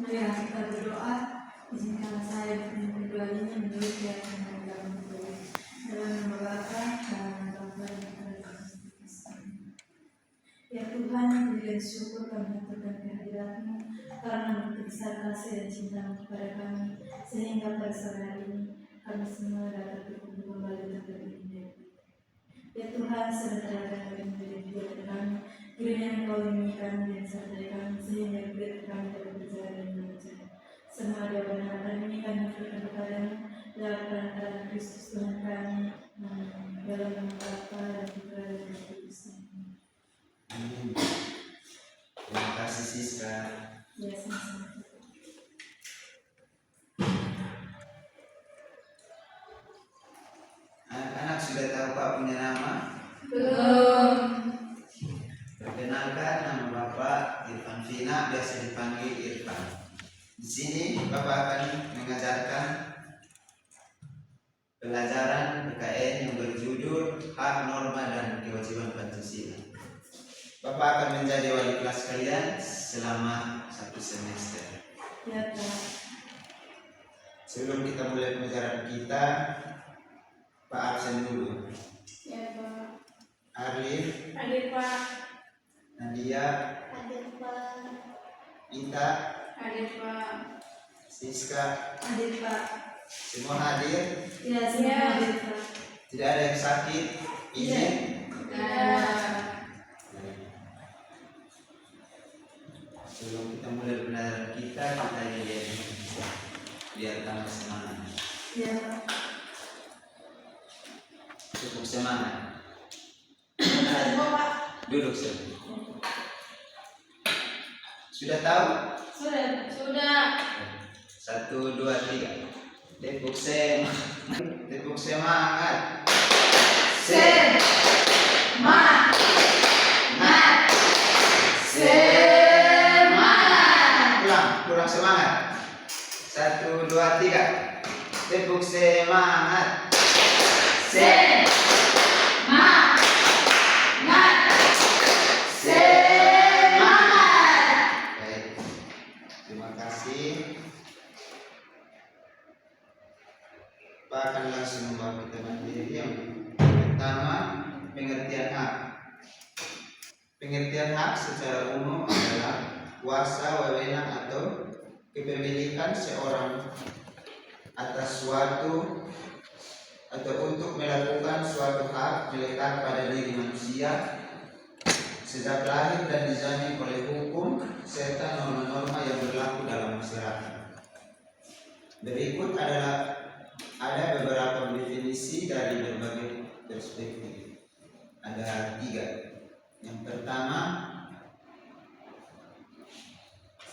Marilah kita berdoa. Izinkanlah saya berpimpin doa ini menurut yang dalam nama Bapa dan nama Putra dan Roh Kudus. Ya Tuhan, puji dan syukur kami aturkan kehadirat-Mu karena begitu besar kasih dan cinta-Mu kepada kami, sehingga pada sore hari ini kami semua dapat berkumpul kembali di tempat ini. Ya Tuhan, sebentar kami menjadi buat kami, kiranya Engkau lindungi kami dan sertai kami, sehingga hidup kami dapat berjalan dengan lancar. Semua doa dan harapan ini kami berikan kepadamu lewat perantaraan Kristus Tuhan kami. Amin. Dalam nama Bapa dan Putra dan Roh Kudus. Amin. Terima kasih Siska. Ya, sama-sama. Anak-anak sudah tahu Pak punya nama? Belum. Perkenalkan, nama Bapak Irfan Vina, biasa dipanggil Irfan. Di sini Bapak akan mengajarkan pelajaran PKN yang berjudul Hak, Norma, dan Kewajiban Pancasila. Bapak akan menjadi wali kelas kalian selama 1 semester. Ya, Pak. Sebelum kita mulai pembelajaran kita, Pak absen dulu. Ya, Pak. Arif, Hadir, Pak. Nadia, Hadir, Pak. Ita, Hadir, Pak. Siska, Hadir, Pak. semua hadir. Ya, semua hadir, Pak. Tidak ada yang sakit. Izin. Tidak. Sebelum kita mulai pembelajaran kita lihat biar tambah semangat. Ya, Pak. Cukup semangat. Pak. Duduk saja. Sudah tahu? Sudah. 1, 2, 3. Tepuk semangat. Tepuk semangat. Semangat. Kurang semangat. 1, 2, 3. Tepuk semangat. Baik. Terima kasih. Pak akan langsung membawa kita materi yang pertama, pengertian hak. Pengertian hak secara umum adalah kuasa, wewenang atau kepemilikan seorang atas suatu atau untuk melakukan suatu hak melekat pada diri manusia sejak lahir dan dijamin oleh hukum serta norma-norma yang berlaku dalam masyarakat. Berikut ada beberapa definisi dari berbagai perspektif. Ada 3. Yang pertama,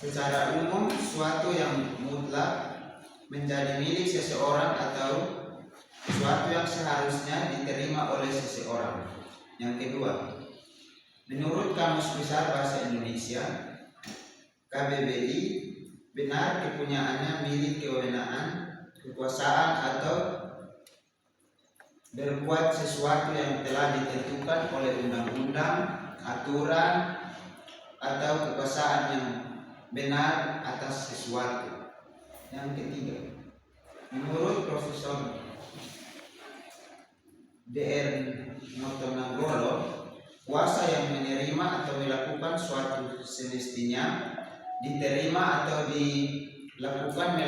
secara umum suatu yang mutlak menjadi milik seseorang atau suatu yang seharusnya diterima oleh seseorang. Yang kedua, menurut Kamus Besar Bahasa Indonesia KBBI, benar kepunyaannya milik kewenangan, kekuasaan atau berbuat sesuatu yang telah ditentukan oleh undang-undang, aturan, atau kekuasaan yang benar atas sesuatu. Yang ketiga, menurut Profesor Dr. Notonegoro, kuasa yang menerima atau melakukan suatu semestinya diterima atau dilakukan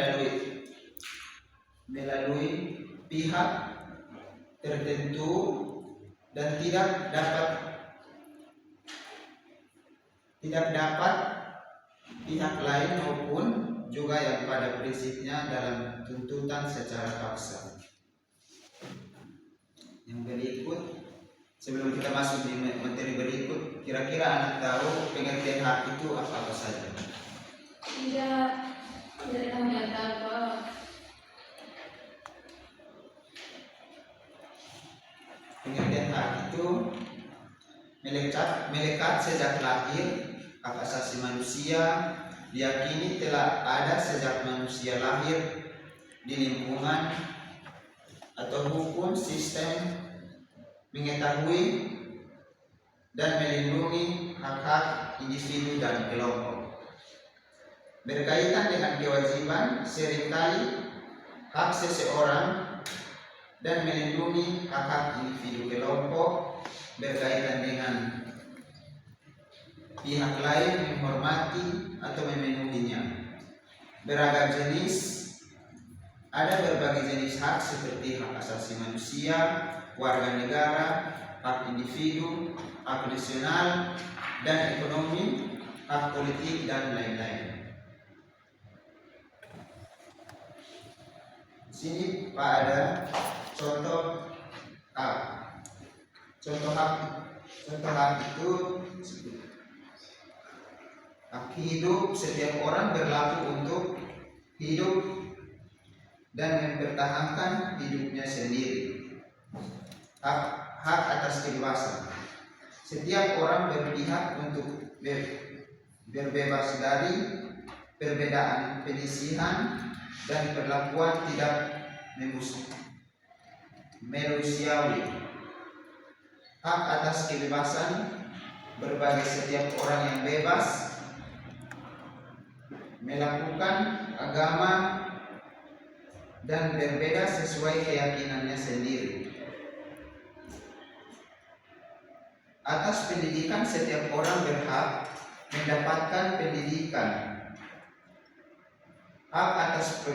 melalui pihak tertentu dan tidak dapat pihak lain maupun juga yang pada prinsipnya dalam tuntutan secara paksa. Yang berikut, sebelum kita masuk di materi berikut, kira-kira anak tahu pengertian hak itu apa saja? Tidak tahu. Pengertian hak itu melekat sejak lahir. Hak asasi manusia diyakini telah ada sejak manusia lahir di lingkungan atau hukum sistem mengetahui dan melindungi hak-hak individu dan kelompok. berkaitan dengan kewajiban seringkali hak seseorang dan melindungi hak-hak individu kelompok berkaitan dengan pihak lain menghormati atau memenuhinya. Beragam jenis, ada berbagai jenis hak seperti hak asasi manusia, warga negara, hak individu, hak nasional dan ekonomi, hak politik dan lain-lain. Sini Pak ada contoh hak. Contoh hak itu hak hidup. Setiap orang berlaku untuk hidup dan mempertahankan hidupnya sendiri. Hak atas kebebasan. Setiap orang berpihak untuk berbebas dari perbedaan pelisihan dan perlakuan tidak manusiawi. Hak atas kebebasan berbagai setiap orang yang bebas melakukan agama dan berbeda sesuai keyakinannya sendiri. Atas pendidikan, setiap orang berhak mendapatkan pendidikan. Hak atas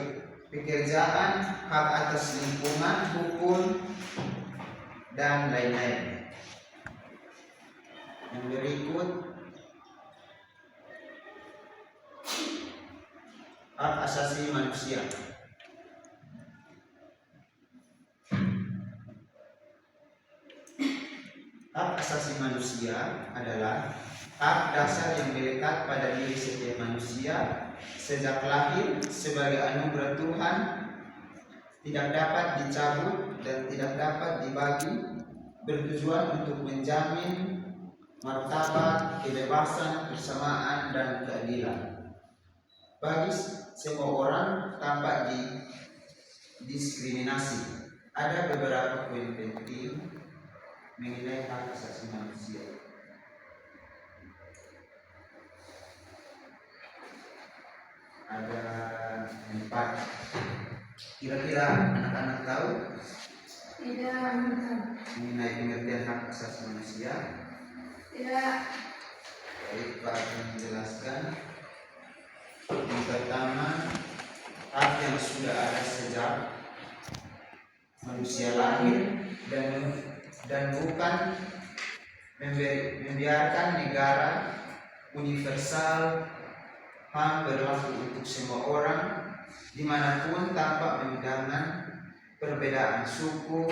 pekerjaan, hak atas lingkungan, hukum, dan lain-lain. Yang berikut, hak asasi manusia. Hak asasi manusia adalah hak dasar yang melekat pada diri setiap manusia sejak lahir sebagai anugerah Tuhan, tidak dapat dicabut dan tidak dapat dibagi, bertujuan untuk menjamin martabat, kebebasan, kesamaan, dan keadilan bagi semua orang tanpa diskriminasi. Ada beberapa poin penting mengenai hak asasi manusia. Ada 4. Kira-kira anak-anak tahu Tidak. mengenai pengertian hak asasi manusia? Tidak. Baik, Pak akan menjelaskan. Yang pertama, hak yang sudah ada sejak manusia lahir dan bukan membiarkan negara universal. HAM berlaku untuk semua orang dimanapun tanpa memandang perbedaan suku,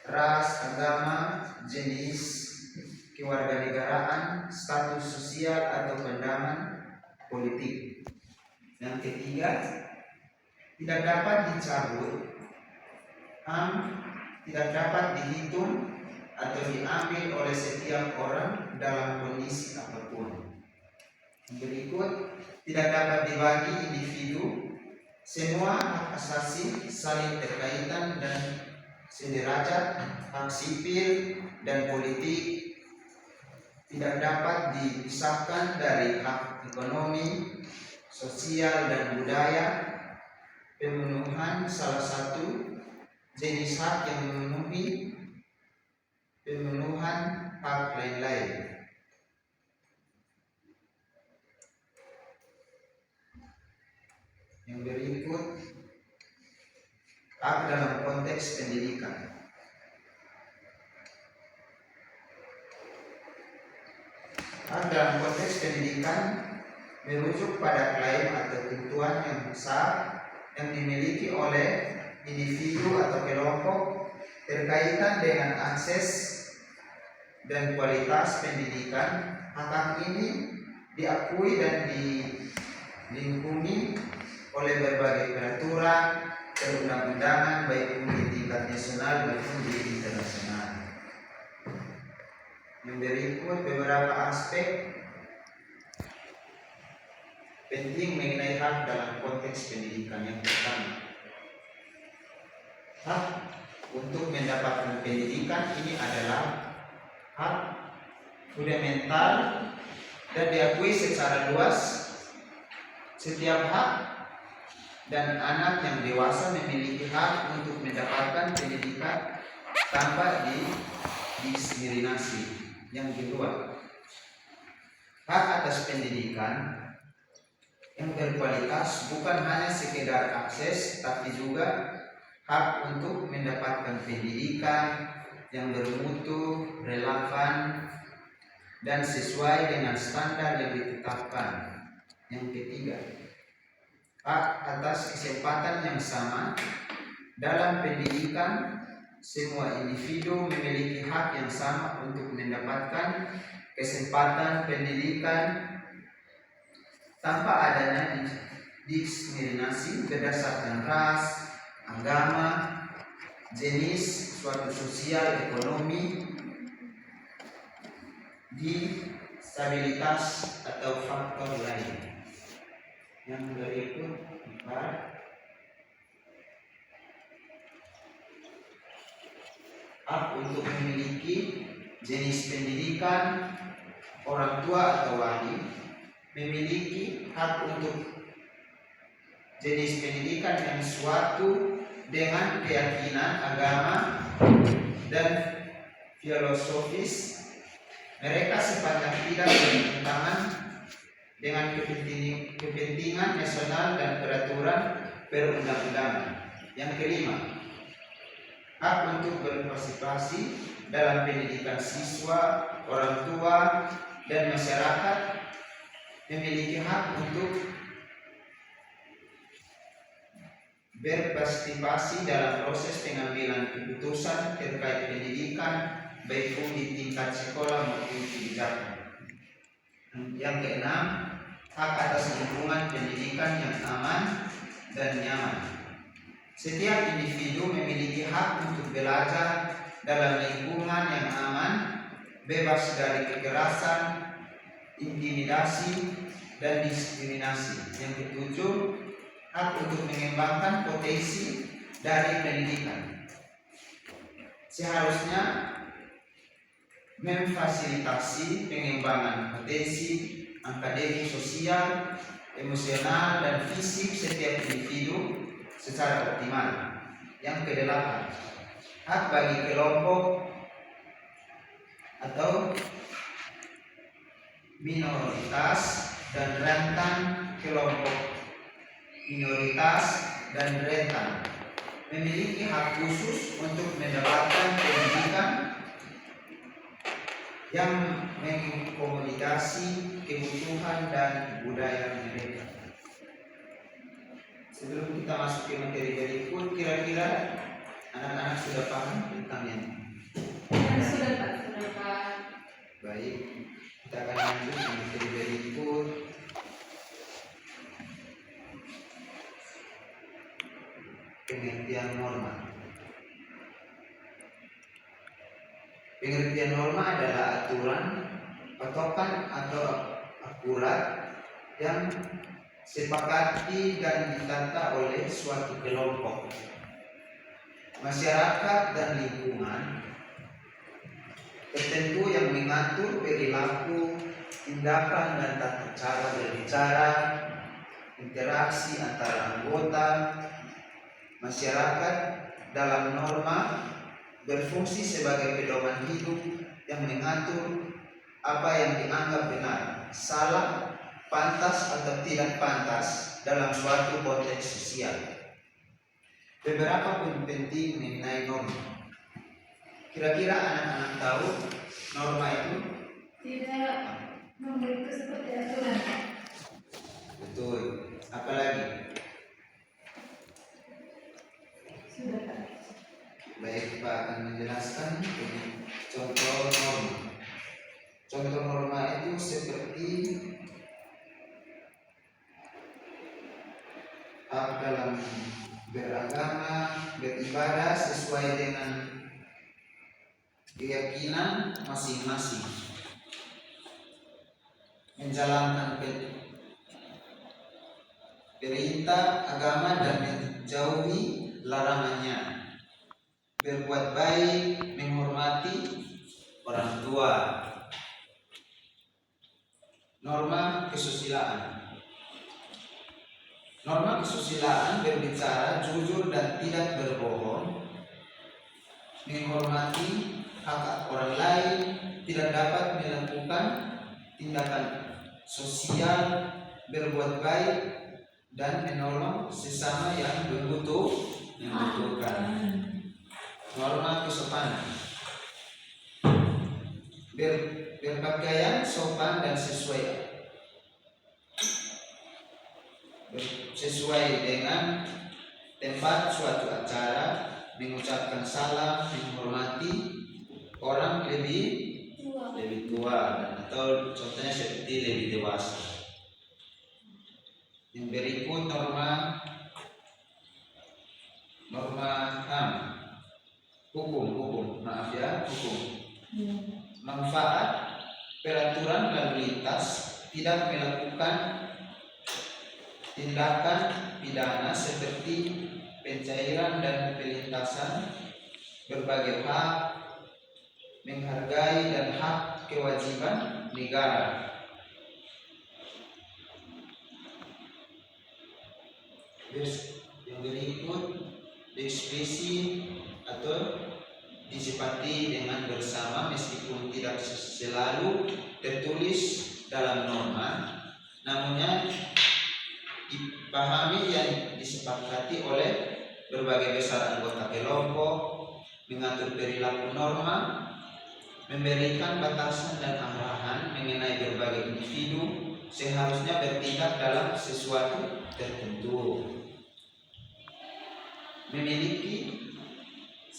ras, agama, jenis, kewarganegaraan, status sosial atau pandangan politik. Yang ketiga, tidak dapat dicabut. HAM tidak dapat dihitung atau diambil oleh setiap orang dalam kondisi apapun. Berikut, tidak dapat dibagi individu. Semua hak asasi saling berkaitan dan sederajat. Hak sipil dan politik tidak dapat dipisahkan dari hak ekonomi, sosial, dan budaya. Pemenuhan salah satu jenis hak yang memenuhi pemenuhan hak lain-lain. Yang berikut, hak dalam konteks pendidikan. Hak dalam konteks pendidikan merujuk pada klaim atau ketentuan yang besar yang dimiliki oleh individu atau kelompok berkaitan dengan akses dan kualitas pendidikan. Hak ini diakui dan dilindungi oleh berbagai peraturan perundang-undangan baik di tingkat nasional maupun di internasional. Yang berikut beberapa aspek penting mengenai hak dalam konteks pendidikan. Yang pertama, hak untuk mendapatkan pendidikan ini adalah hak fundamental dan diakui secara luas Setiap hak dan anak yang dewasa memiliki hak untuk mendapatkan pendidikan tanpa diskriminasi. Yang kedua, hak atas pendidikan yang berkualitas bukan hanya sekedar akses, tapi juga hak untuk mendapatkan pendidikan yang bermutu, relevan, dan sesuai dengan standar yang ditetapkan. Yang ketiga, hak atas kesempatan yang sama dalam pendidikan. Semua individu memiliki hak yang sama untuk mendapatkan kesempatan pendidikan tanpa adanya diskriminasi berdasarkan ras, agama, jenis, suatu sosial, ekonomi, disabilitas atau faktor lain. Yang berikut hak untuk memiliki jenis pendidikan. Orang tua atau wali memiliki hak untuk jenis pendidikan yang suatu dengan keyakinan agama dan filosofis. Mereka sepanjang tidak bertentangan dengan kepentingan nasional dan peraturan perundang-undangan. Yang kelima, hak untuk berpartisipasi dalam pendidikan siswa, orang tua, dan masyarakat memiliki hak untuk berpartisipasi dalam proses pengambilan keputusan terkait pendidikan, baik di tingkat sekolah maupun kebijakan. Yang keenam, hak atas lingkungan pendidikan yang aman dan nyaman. Setiap individu memiliki hak untuk belajar dalam lingkungan yang aman, bebas dari kekerasan, intimidasi, dan diskriminasi. Yang ketujuh, hak untuk mengembangkan potensi dari pendidikan. Seharusnya memfasilitasi pengembangan potensi akademik, sosial, emosional, dan fisik setiap individu secara optimal. Yang kedelapan, hak bagi kelompok atau minoritas dan rentan kelompok minoritas dan rentan memiliki hak khusus untuk mendapatkan pendidikan yang mengakomodasi kebutuhan dan budaya mereka. Sebelum kita masuk ke materi berikut, kira-kira anak-anak sudah paham tentang ini? Sudah Pak. Baik, kita akan lanjut ke materi berikut. Pengertian norma. Pengertian norma adalah aturan, patokan atau akurat yang sepakati dan ditata oleh suatu kelompok, masyarakat, dan lingkungan tertentu yang mengatur perilaku, tindakan, dan tata cara berbicara, interaksi antara anggota masyarakat. Dalam norma berfungsi sebagai pedoman hidup yang mengatur apa yang dianggap benar, salah, pantas atau tidak pantas dalam suatu konteks sosial. Beberapa poin penting mengenai norma. Kira-kira anak-anak tahu norma itu? Tidak memberi seperti aturan. Betul. Apalagi? Sudah Pak. Baik, Pak akan menjelaskan contoh norma. Contoh norma itu seperti hak dalam beragama, beribadah sesuai dengan keyakinan masing-masing, menjalankan perintah agama dan menjauhi larangannya, berbuat baik, menghormati orang tua. Norma kesusilaan. Norma kesusilaan berbicara jujur dan tidak berbohong, menghormati hak orang lain, tidak dapat melakukan tindakan sosial, berbuat baik, dan menolong sesama yang membutuhkan. Norma kesopanan berpakaian sopan dan sesuai dengan tempat suatu acara, mengucapkan salam, menghormati orang lebih tua atau contohnya seperti lebih dewasa. Yang berikut norma hukum. Manfaat peraturan lalu lintas, tidak melakukan tindakan pidana seperti pencairan dan pelintasan, berbagai hak, menghargai dan hak kewajiban negara. Yang berikut ekspresi atau disepakati dengan bersama meskipun tidak selalu tertulis dalam norma, namunnya dipahami yang disepakati oleh berbagai besar anggota kelompok, mengatur perilaku norma, memberikan batasan dan arahan mengenai berbagai individu seharusnya bertindak dalam sesuatu tertentu, memiliki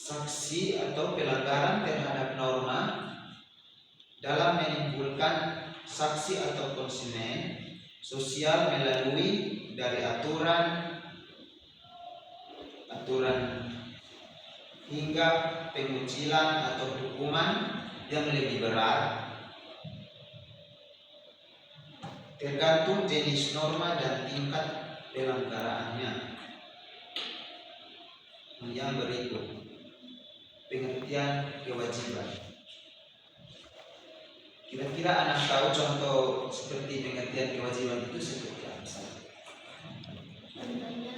saksi atau pelanggaran terhadap norma dalam menimbulkan saksi atau konsumen sosial melalui dari aturan hingga pengucilan atau hukuman yang lebih berat, tergantung jenis norma dan tingkat pelanggaraannya. Yang berikut pengertian kewajiban. Kira-kira anak tahu contoh seperti pengertian kewajiban itu seperti apa saja? Contohnya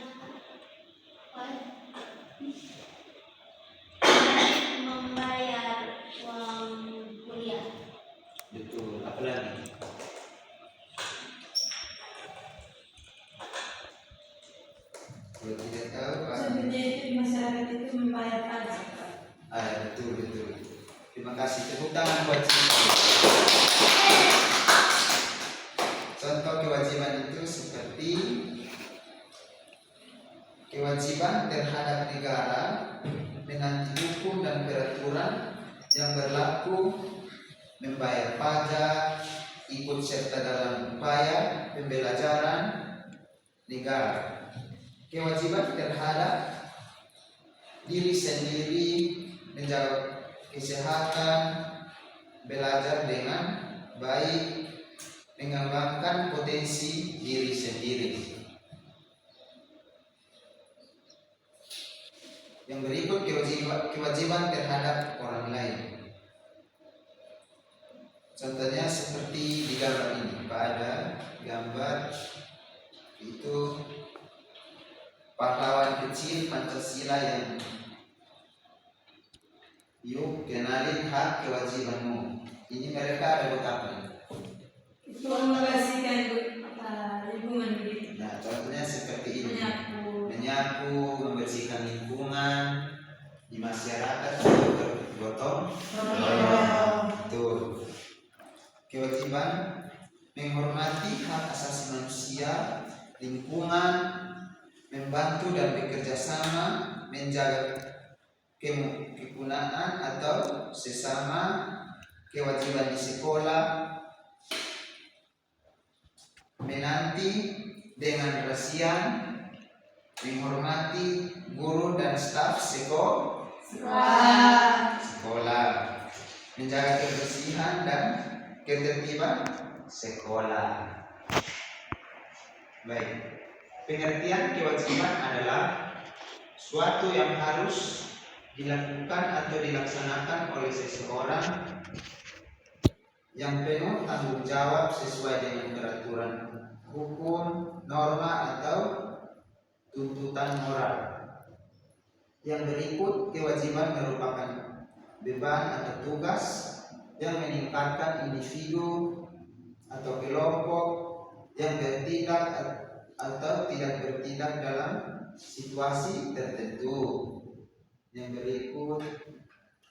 membayar uang kuliah. Betul. Apa lagi? Kalau tidak tahu, Sebenarnya itu di masyarakat itu membayar pajak. betul. Terima kasih. Tepuk tangan buat kita. Contoh kewajiban itu seperti kewajiban terhadap negara menaati hukum dan peraturan yang berlaku, membayar pajak, ikut serta dalam upaya pembelajaran negara. Kewajiban terhadap diri sendiri, menjaga kesehatan, belajar dengan baik, mengembangkan potensi diri sendiri. Yang berikut kewajiban terhadap orang lain. Contohnya seperti di gambar ini, pada gambar itu pahlawan kecil Pancasila yang yuk kenalin hak kewajibanmu. Ini mereka ada buat apa? Itu membersihkan lingkungan begitu. Nah, contohnya seperti ini. Menyapu, membersihkan lingkungan di masyarakat atau bergotong royong. Kewajiban menghormati hak asasi manusia, lingkungan, membantu dan bekerja sama, menjaga kegunaan atau sesama, kewajiban di sekolah, menanti dengan rasian, menghormati guru dan staf sekolah, menjaga kebersihan dan ketertiban sekolah. Baik, pengertian kewajiban adalah suatu yang harus dilakukan atau dilaksanakan oleh seseorang yang penuh tanggung jawab sesuai dengan peraturan hukum, norma atau tuntutan moral. Yang berikut kewajiban merupakan beban atau tugas yang meningkatkan individu atau kelompok yang bertindak atau tidak bertindak dalam situasi tertentu. Yang berikut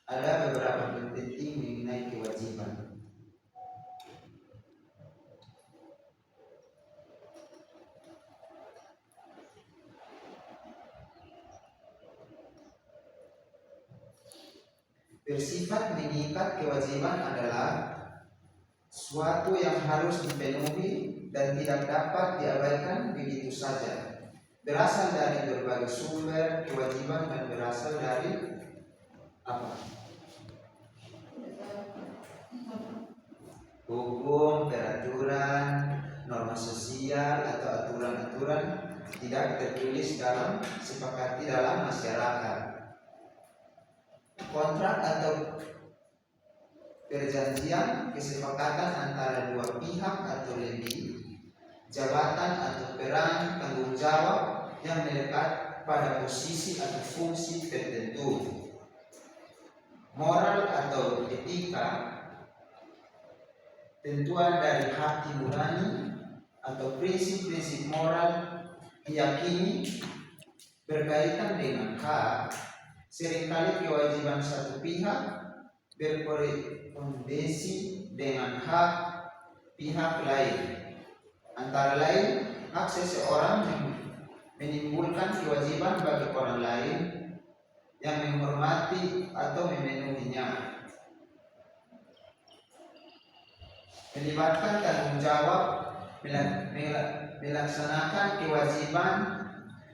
ada beberapa poin penting mengenai kewajiban. Bersifat mengikat kewajiban adalah suatu yang harus dipenuhi dan tidak dapat diabaikan begitu saja. Berasal dari berbagai sumber kewajiban dan berasal dari apa? Hukum, peraturan, norma sosial atau aturan-aturan tidak tertulis dalam sepakati dalam masyarakat. Kontrak atau perjanjian kesepakatan antara dua pihak atau lebih, jabatan atau peran tanggung jawab yang melekat pada posisi atau fungsi tertentu. Moral atau etika, tentuan dari hati nurani atau prinsip-prinsip moral diyakini berkaitan dengan hak. Seringkali kewajiban satu pihak berkorespondensi dengan hak pihak lain. Antara lain, hak seseorang menimbulkan kewajiban bagi orang lain yang menghormati atau memenuhinya. Melibatkan tanggung jawab, melaksanakan kewajiban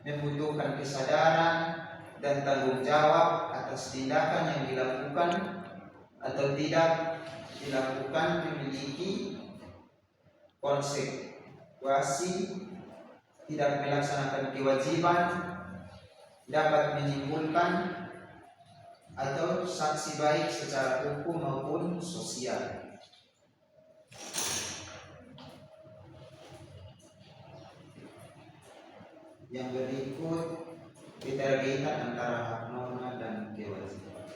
membutuhkan kesadaran dan tanggung jawab atas tindakan yang dilakukan atau tidak dilakukan memiliki konsekuensi. Tidak melaksanakan kewajiban dapat menimbulkan atau sanksi baik secara hukum maupun sosial. Yang berikut keterkaitan antara hak norma dan kewajiban.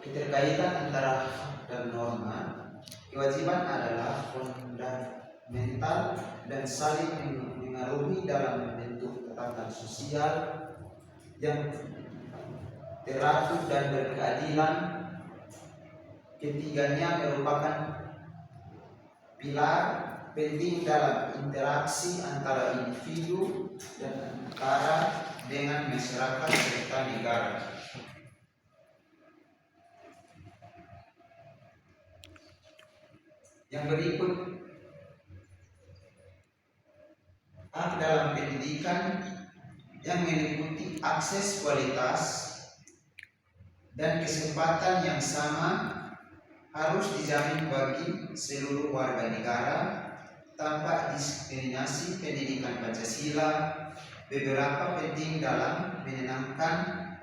Keterkaitan antara hak dan norma. Kewajiban adalah fundamental dan saling mengaruhi dalam membentuk tatanan sosial yang teratur dan berkeadilan. Ketiganya merupakan pilar penting dalam interaksi antara individu dan antara dengan masyarakat serta negara. Yang berikut, hak dalam pendidikan yang meliputi akses kualitas dan kesempatan yang sama harus dijamin bagi seluruh warga negara tanpa diskriminasi. Pendidikan Pancasila beberapa penting dalam menenangkan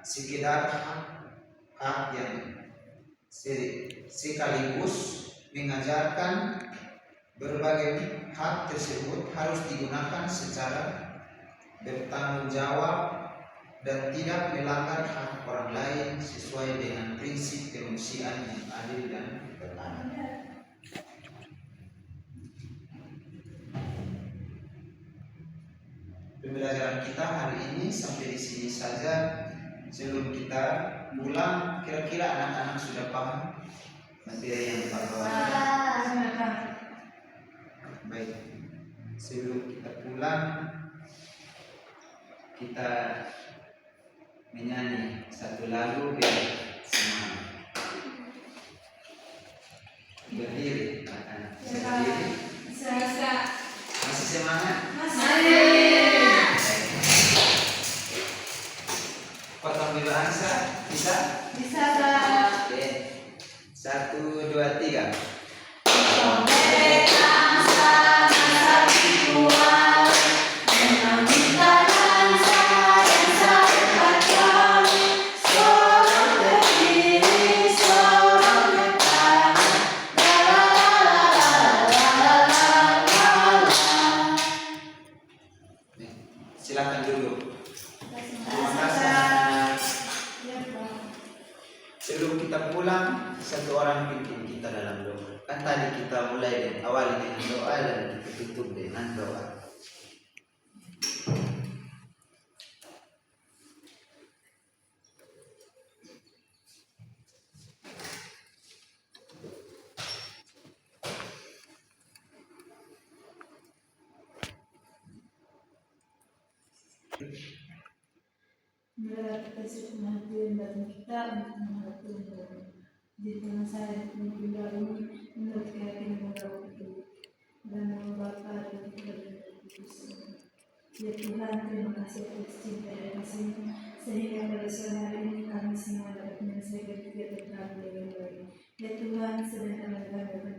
sekedar hak yang sekaligus mengajarkan berbagai hak tersebut harus digunakan secara bertanggung jawab dan tidak melanggar hak orang lain sesuai dengan prinsip kemanusiaan yang adil dan beradab. Pembelajaran kita hari ini sampai di sini saja. Sebelum kita pulang, kira-kira anak-anak sudah paham materi yang dibawa? Baik. Sebelum kita pulang, kita menyanyi satu lagu biar semangat. Berdiri, anak-anak. Berdiri. Masih semangat? Potong dulu Ansa, bisa? Bisa, Kak. Oke. 1, 2, 3. kita dalam doa. Kan tadi kita mulai dengan awali dengan doa dan kita tutup dengan doa. Marilah kita siapkan hati dan batin kita untuk menghadap Tuhan. Jadikan saya pribadi menurut keyakinan dan itu dan nama Bapa dan Putra dan Roh Kudus. Ya Tuhan, terima kasih atas cinta dan kasih-Mu sehingga pada sore hari ini kami semua dapat menyelesaikan kegiatan kami dengan baik. Ya Tuhan, sedang kami dapat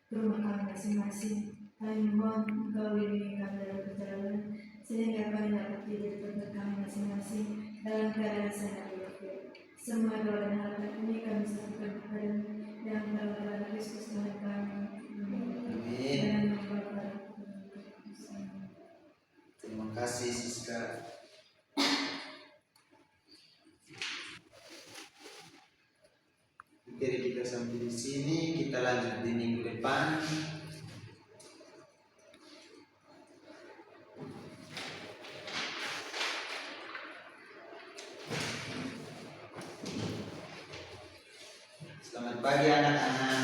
ke rumah kami masing-masing. Kami mohon Engkau bimbing kami dalam perjalanan sehingga kami dapat tidur di tempat kami masing-masing dalam keadaan sehat walafiat. Semua doa dan harapan ini kami serahkan kepada yang dalam Kristus Tuhan kami. Amin. Dan nama Bapa dan Putra dan Roh Kudus. Amin. Terima kasih Siska. Jadi kita sampai di sini, kita lanjut di minggu depan. Selamat pagi anak-anak.